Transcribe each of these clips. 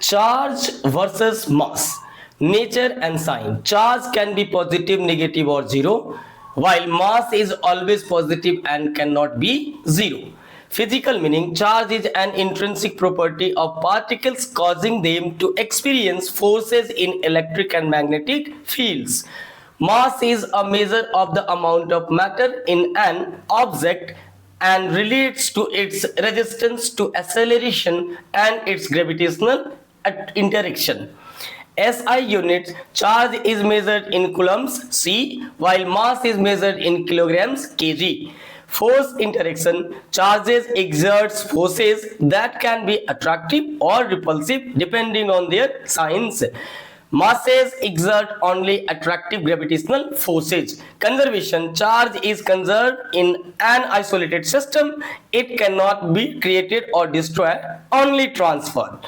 Charge versus mass. Nature and sign. Charge can be positive, negative, or zero, while mass is always positive and cannot be zero. Physical meaning. Charge is an intrinsic property of particles causing them to experience forces in electric and magnetic fields. Mass is a measure of the amount of matter in an object and relates to its resistance to acceleration and its gravitational interaction. SI units. Charge is measured in coulombs C, while mass is measured in kilograms kg. Force interaction. Charges exerts forces that can be attractive or repulsive depending on their signs. Masses exert only attractive gravitational forces. Conservation. Charge is conserved in an isolated system. It cannot be created or destroyed, only transferred.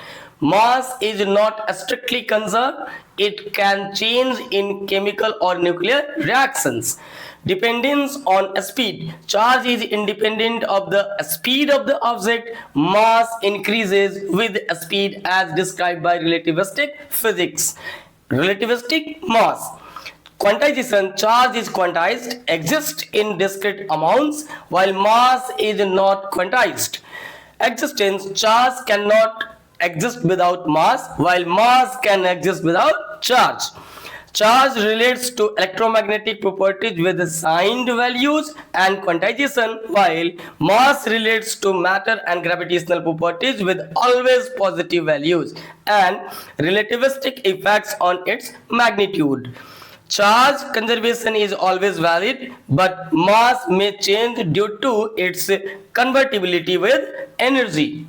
Mass is not strictly conserved. It can change in chemical or nuclear reactions. Dependence on speed. Charge is independent of the speed of the object. Mass increases with speed as described by relativistic physics. Relativistic mass. Quantization. Charge is quantized, exists in discrete amounts, while mass is not quantized. Existence. Charge cannot exist without mass, while mass can exist without charge. Charge relates to electromagnetic properties with assigned values and quantization, while mass relates to matter and gravitational properties with always positive values and relativistic effects on its magnitude. Charge conservation is always valid, but mass may change due to its convertibility with energy.